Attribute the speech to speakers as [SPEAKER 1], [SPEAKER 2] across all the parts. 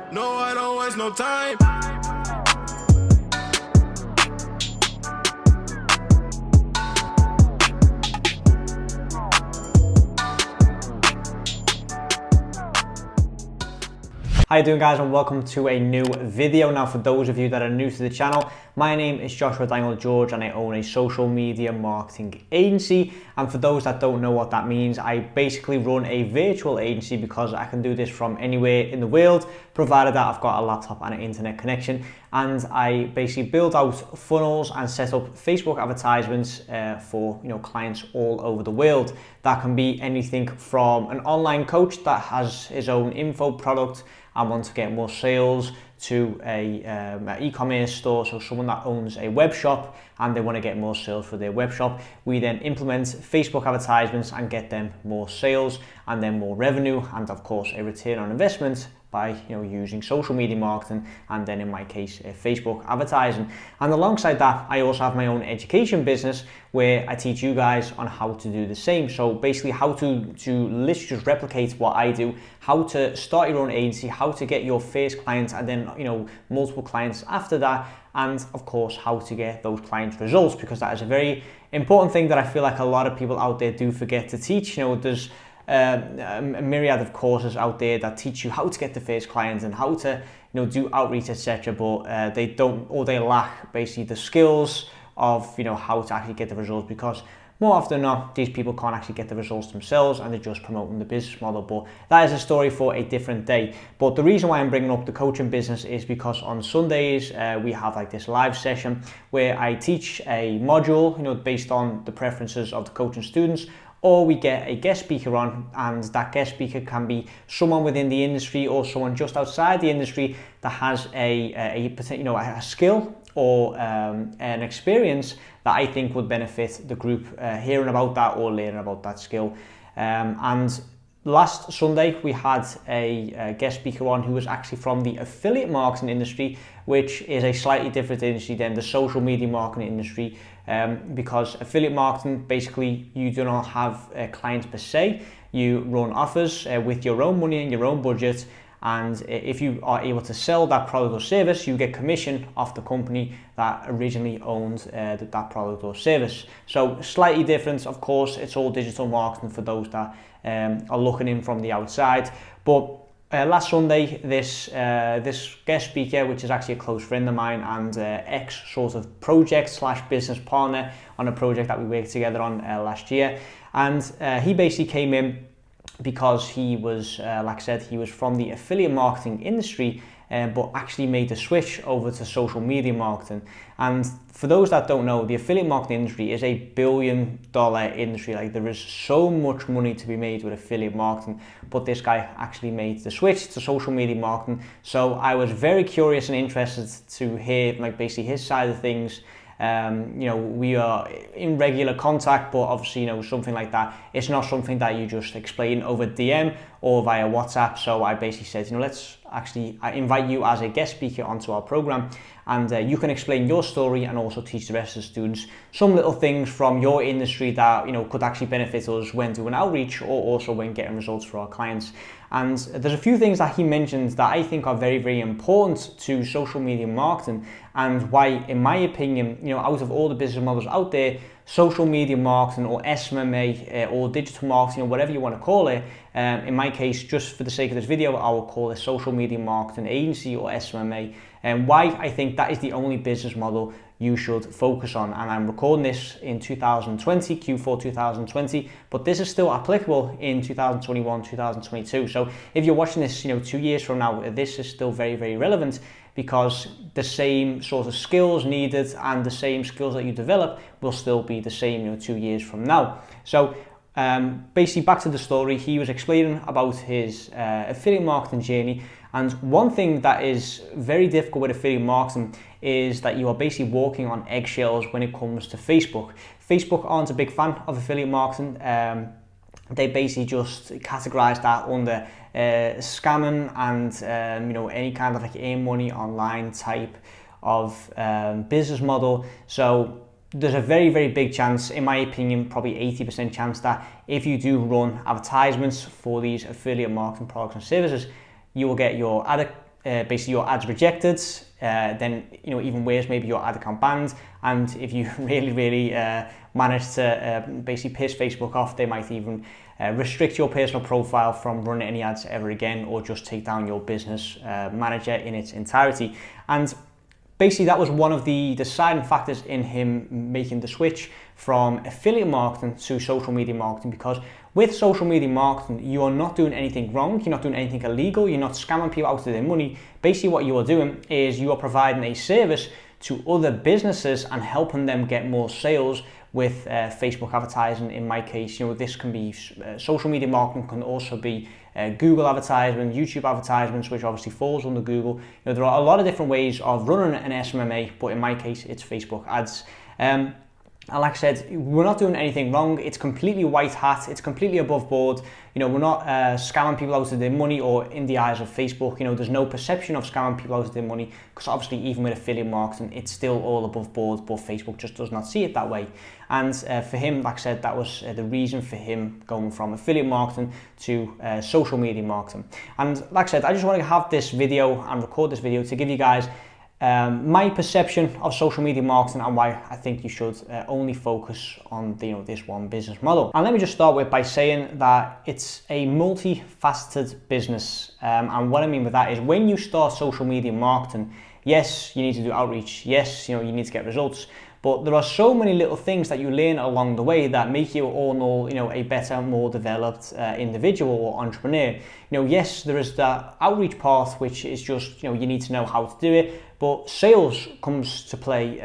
[SPEAKER 1] No, I don't waste no time.
[SPEAKER 2] How you doing, guys, and welcome to a new video. Now, for those of you that are new to the channel, my name is Joshua Daniel George and I own a social media marketing agency. And for those that don't know what that means, I basically run a virtual agency because I can do this from anywhere in the world, provided that I've got a laptop and an internet connection. And I basically build out funnels and set up Facebook advertisements for clients all over the world. That can be anything from an online coach that has his own info product and wants to get more sales, to an e-commerce store, so someone that owns a web shop and they want to get more sales for their web shop. We then implement Facebook advertisements and get them more sales and then more revenue, and of course a return on investment by using social media marketing, and then in my case Facebook advertising. And alongside that, I also have my own education business where I teach you guys on how to do the same. So basically how to literally just replicate what I do, how to start your own agency, how to get your first clients and then multiple clients after that, and of course how to get those clients results, because that is a very important thing that I feel like a lot of people out there do forget to teach. There's a myriad of courses out there that teach you how to get the first clients and how to do outreach, etc., but they don't, or they lack basically the skills of how to actually get the results, because more often than not these people can't actually get the results themselves and they're just promoting the business model. But that is a story for a different day. But the reason why I'm bringing up the coaching business is because on Sundays we have like this live session where I teach a module based on the preferences of the coaching students, or we get a guest speaker on, and that guest speaker can be someone within the industry or someone just outside the industry that has a skill or an experience that I think would benefit the group hearing about that or learning about that skill. And last Sunday we had a guest speaker on who was actually from the affiliate marketing industry, which is a slightly different industry than the social media marketing industry, because affiliate marketing, basically you do not have clients per se. You run offers with your own money and your own budget, and if you are able to sell that product or service, you get commission off the company that originally owned that product or service. So slightly different, of course. It's all digital marketing for those that are looking in from the outside. But last Sunday, this guest speaker, which is actually a close friend of mine and ex sort of project / business partner on a project that we worked together on last year, and he basically came in because he was, like I said, he was from the affiliate marketing industry, but actually made the switch over to social media marketing. And for those that don't know, the affiliate marketing industry is $1 billion industry. Like, there is so much money to be made with affiliate marketing, but this guy actually made the switch to social media marketing. So I was very curious and interested to hear basically his side of things. We are in regular contact, but obviously something like that, it's not something that you just explain over DM or via WhatsApp. So I basically said, let's actually invite you as a guest speaker onto our program, and you can explain your story and also teach the rest of the students some little things from your industry that could actually benefit us when doing outreach or also when getting results for our clients. And there's a few things that he mentioned that I think are very, very important to social media marketing, and why, in my opinion, out of all the business models out there, social media marketing or SMMA or digital marketing or whatever you want to call it, in my case, just for the sake of this video, I will call it social media marketing agency or SMMA, and why I think that is the only business model you should focus on. And I'm recording this in 2020, Q4 2020, but this is still applicable in 2021, 2022. So if you're watching this 2 years from now, this is still very, very relevant, because the same sort of skills needed and the same skills that you develop will still be the same 2 years from now. So basically, back to the story, he was explaining about his affiliate marketing journey. And one thing that is very difficult with affiliate marketing is that you are basically walking on eggshells when it comes to Facebook. Facebook aren't a big fan of affiliate marketing. They basically just categorize that under scamming and any kind of earn money online type of business model. So there's a very, very big chance, in my opinion, probably 80% chance, that if you do run advertisements for these affiliate marketing products and services, you will get your ad basically your ads rejected, then even worse, maybe your ad account banned. And if you really manage to basically piss Facebook off, they might even restrict your personal profile from running any ads ever again, or just take down your business manager in its entirety. And basically that was one of the deciding factors in him making the switch from affiliate marketing to social media marketing, because with social media marketing, you are not doing anything wrong, you're not doing anything illegal, you're not scamming people out of their money. Basically what you are doing is you are providing a service to other businesses and helping them get more sales with Facebook advertising. In my case, this can be social media marketing, can also be Google advertisement, YouTube advertisements, which obviously falls under Google. There are a lot of different ways of running an SMMA, but in my case, it's Facebook ads. And like I said, we're not doing anything wrong. It's completely white hat. It's completely above board. We're not scamming people out of their money, or in the eyes of Facebook, there's no perception of scamming people out of their money, because obviously even with affiliate marketing, it's still all above board, but Facebook just does not see it that way. And for him, like I said, that was the reason for him going from affiliate marketing to social media marketing. And like I said, I just want to have this video and record this video to give you guys my perception of social media marketing and why I think you should only focus on this one business model. And let me just start with by saying that it's a multifaceted business, and what I mean by that is when you start social media marketing, yes, you need to do outreach, yes, you need to get results, but there are so many little things that you learn along the way that make you all in all, a better, more developed individual or entrepreneur. Yes, there is that outreach part, which is just, you need to know how to do it, but sales comes to play.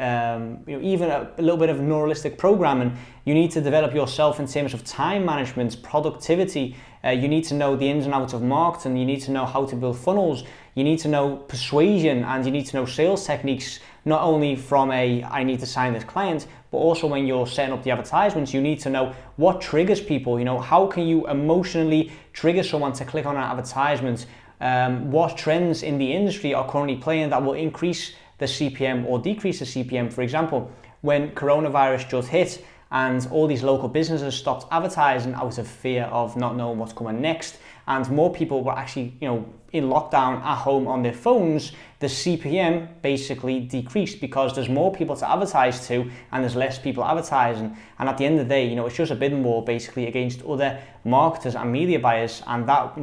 [SPEAKER 2] Even a little bit of neuralistic programming. You need to develop yourself in terms of time management, productivity. You need to know the ins and outs of marketing. You need to know how to build funnels. You need to know persuasion, and you need to know sales techniques, not only from I need to sign this client, but also when you're setting up the advertisements, you need to know what triggers people. How can you emotionally trigger someone to click on an advertisement? What trends in the industry are currently playing that will increase the CPM or decrease the CPM? For example, when coronavirus just hit and all these local businesses stopped advertising out of fear of not knowing what's coming next, and more people were actually, in lockdown at home on their phones, the CPM basically decreased because there's more people to advertise to and there's less people advertising. And at the end of the day, it's just a bidding war basically against other marketers and media buyers, and that,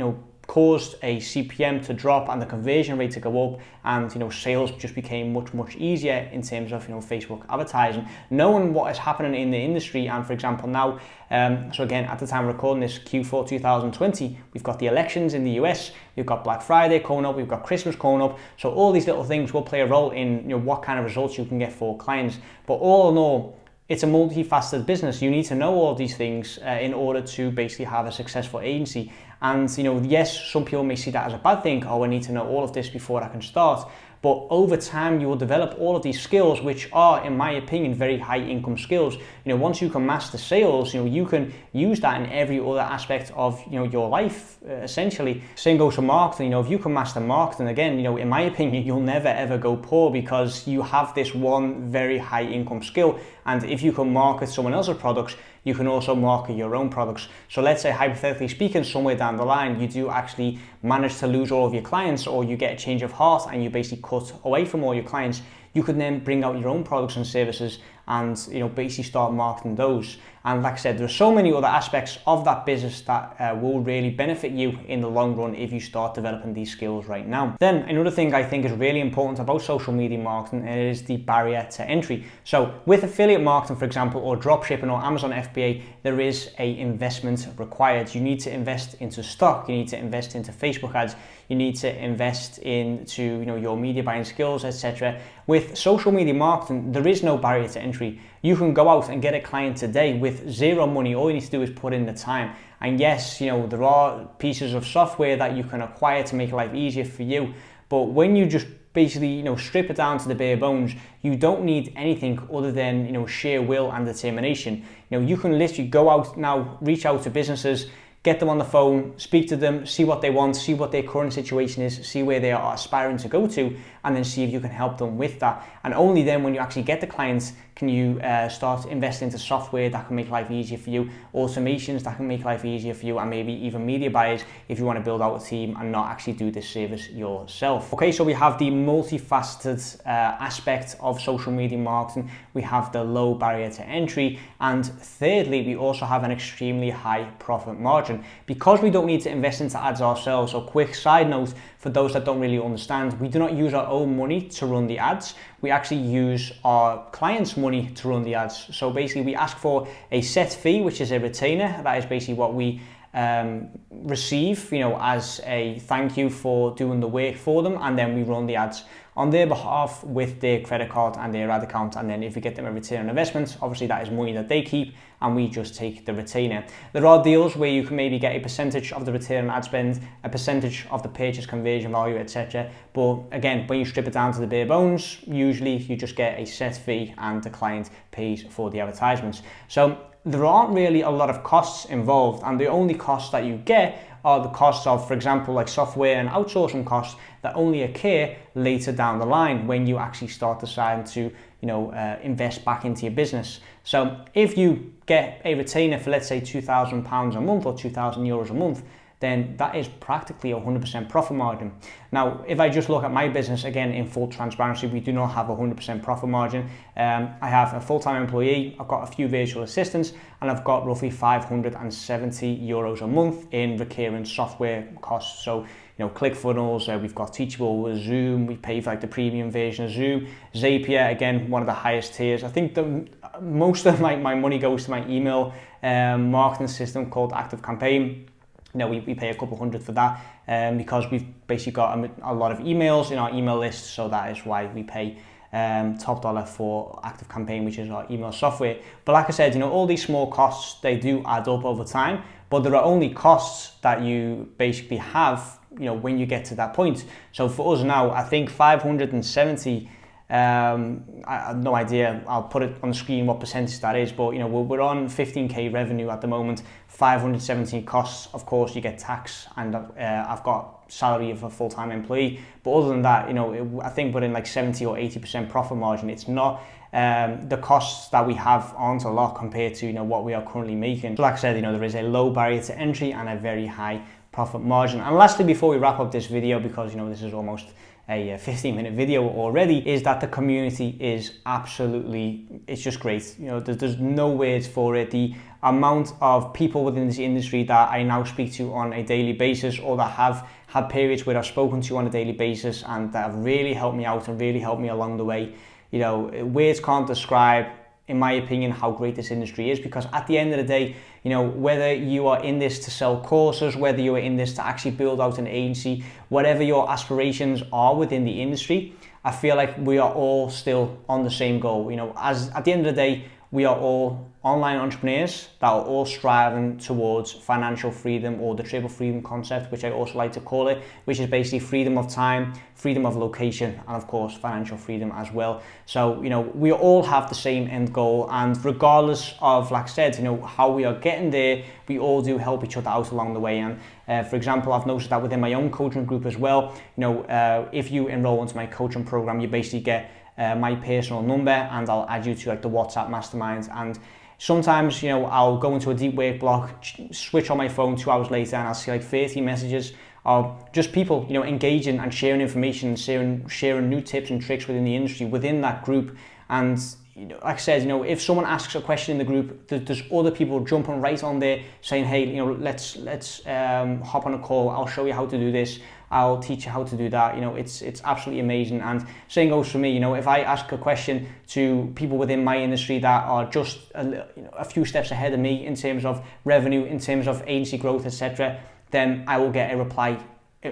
[SPEAKER 2] caused a CPM to drop and the conversion rate to go up, and sales just became much easier in terms of Facebook advertising. Knowing what is happening in the industry, and for example now, so again at the time of recording this, Q4 2020, we've got the elections in the US, we've got Black Friday coming up, we've got Christmas coming up, so all these little things will play a role in what kind of results you can get for clients. But all in all, it's a multifaceted business. You need to know all these things in order to basically have a successful agency. And yes, some people may see that as a bad thing. Oh, I need to know all of this before I can start. But over time, you will develop all of these skills, which are, in my opinion, very high income skills. Once you can master sales, you can use that in every other aspect of your life, essentially. Same goes for marketing. If you can master marketing, again, in my opinion, you'll never ever go poor, because you have this one very high income skill. And if you can market someone else's products, you can also market your own products. So let's say, hypothetically speaking, somewhere down the line, you do actually manage to lose all of your clients, or you get a change of heart and you basically cut away from all your clients. You could then bring out your own products and services and basically start marketing those. And like I said, there are so many other aspects of that business that will really benefit you in the long run if you start developing these skills right now. Then another thing I think is really important about social media marketing is the barrier to entry. So with affiliate marketing, for example, or dropshipping or Amazon FBA, there is a investment required. You need to invest into stock, you need to invest into Facebook ads, you need to invest into your media buying skills, etc. With social media marketing, there is no barrier to entry. You can go out and get a client today with zero money. All you need to do is put in the time. And yes, there are pieces of software that you can acquire to make life easier for you. But when you just basically strip it down to the bare bones, you don't need anything other than sheer will and determination. You can literally go out now, reach out to businesses, get them on the phone, speak to them, see what they want, see what their current situation is, see where they are aspiring to go to, and then see if you can help them with that. And only then, when you actually get the clients, can you start investing into software that can make life easier for you, automations that can make life easier for you, and maybe even media buyers if you want to build out a team and not actually do this service yourself. Okay, so we have the multifaceted aspect of social media marketing. We have the low barrier to entry, and thirdly, we also have an extremely high profit margin because we don't need to invest into ads ourselves. So quick side note for those that don't really understand, we do not use our own money to run the ads. We actually use our clients' money to run the ads. So basically we ask for a set fee, which is a retainer. That is basically what we receive, as a thank you for doing the work for them, and then we run the ads on their behalf with their credit card and their ad account. And then if we get them a return on investment, obviously that is money that they keep and we just take the retainer. There are deals where you can maybe get a percentage of the return on ad spend, a percentage of the purchase conversion value, etc. But again, when you strip it down to the bare bones, usually you just get a set fee and the client pays for the advertisements. So there aren't really a lot of costs involved, and the only costs that you get are the costs of, for example, like software and outsourcing costs that only occur later down the line when you actually start deciding to invest back into your business. So if you get a retainer for, let's say, £2,000 a month or €2,000 a month, then that is practically 100% profit margin. Now, if I just look at my business, again, in full transparency, we do not have 100% profit margin. I have a full-time employee, I've got a few virtual assistants, and I've got roughly €570 a month in recurring software costs. So, ClickFunnels, we've got Teachable, Zoom, we pay for like the premium version of Zoom, Zapier, again, one of the highest tiers. I think most of my money goes to my email marketing system called Active Campaign. We pay a couple hundred for that because we've basically got a lot of emails in our email list, so that is why we pay top dollar for Active Campaign, which is our email software. But like I said, all these small costs, they do add up over time, but there are only costs that you basically have, when you get to that point. So for us now, I think 570, I have no idea, I'll put it on the screen what percentage that is, but we're on 15k revenue at the moment, 517 costs. Of course you get tax, and I've got salary of a full-time employee, but other than that, I think we're in like 70 or 80% profit margin. It's not the costs that we have aren't a lot compared to what we are currently making. So like I said, there is a low barrier to entry and a very high profit margin. And lastly, before we wrap up this video, because this is almost a 15-minute video already, is that the community is absolutely, it's just great. There's no words for it. The amount of people within this industry that I now speak to on a daily basis, or that have had periods where I've spoken to on a daily basis and that have really helped me out and really helped me along the way. Words can't describe, in my opinion, how great this industry is, because at the end of the day, whether you are in this to sell courses, whether you are in this to actually build out an agency, whatever your aspirations are within the industry, I feel like we are all still on the same goal. As at the end of the day, we are all online entrepreneurs that are all striving towards financial freedom, or the triple freedom concept, which I also like to call it, which is basically freedom of time, freedom of location, and of course financial freedom as well. So we all have the same end goal, and regardless of, like I said, how we are getting there, we all do help each other out along the way. And for example, I've noticed that within my own coaching group as well, if you enroll into my coaching program, you basically get my personal number, and I'll add you to like the WhatsApp masterminds. And sometimes, I'll go into a deep work block, switch on my phone 2 hours later, and I'll see like 30 messages of just people, engaging and sharing information, sharing new tips and tricks within the industry, within that group. And like I said, if someone asks a question in the group, there's other people jumping right on there saying, hey, let's hop on a call. I'll show you how to do this. I'll teach you how to do that. It's absolutely amazing. And same goes for me. If I ask a question to people within my industry that are just a few steps ahead of me in terms of revenue, in terms of agency growth, etc., then I will get a reply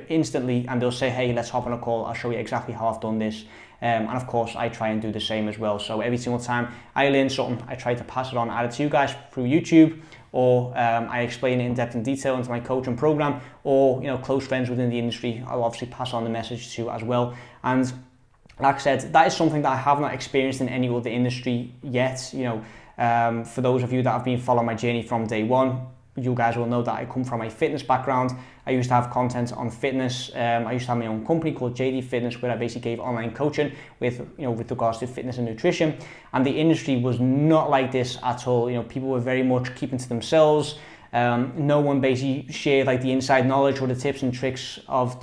[SPEAKER 2] instantly, and they'll say, hey, let's hop on a call. I'll show you exactly how I've done this. And of course, I try and do the same as well. So every single time I learn something, I try to pass it on either to you guys through YouTube, or I explain it in depth and detail into my coaching program, or close friends within the industry, I'll obviously pass on the message to as well. And like I said, that is something that I have not experienced in any other industry yet. For those of you that have been following my journey from day one, you guys will know that I come from a fitness background. I used to have content on fitness. I used to have my own company called JD Fitness, where I basically gave online coaching with regards to fitness and nutrition. And the industry was not like this at all. People were very much keeping to themselves. No one basically shared like the inside knowledge or the tips and tricks of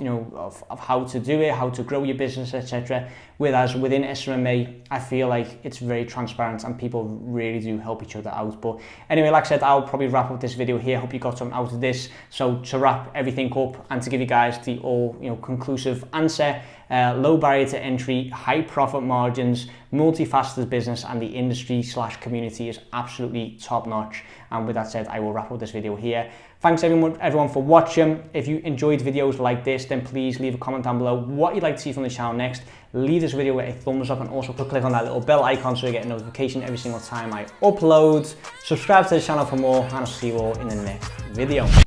[SPEAKER 2] how to do it, how to grow your business, etc. Whereas within SMMA, I feel like it's very transparent and people really do help each other out. But anyway, like I said, I'll probably wrap up this video here. Hope you got something out of this. So to wrap everything up and to give you guys the all conclusive answer, low barrier to entry, high profit margins, multifaceted business, and the industry/community is absolutely top notch. And with that said, I will wrap up this video here. Thanks everyone for watching. If you enjoyed videos like this, then please leave a comment down below what you'd like to see from the channel next. Leave this video with a thumbs up and also click on that little bell icon so you get a notification every single time I upload. Subscribe to the channel for more, and I'll see you all in the next video.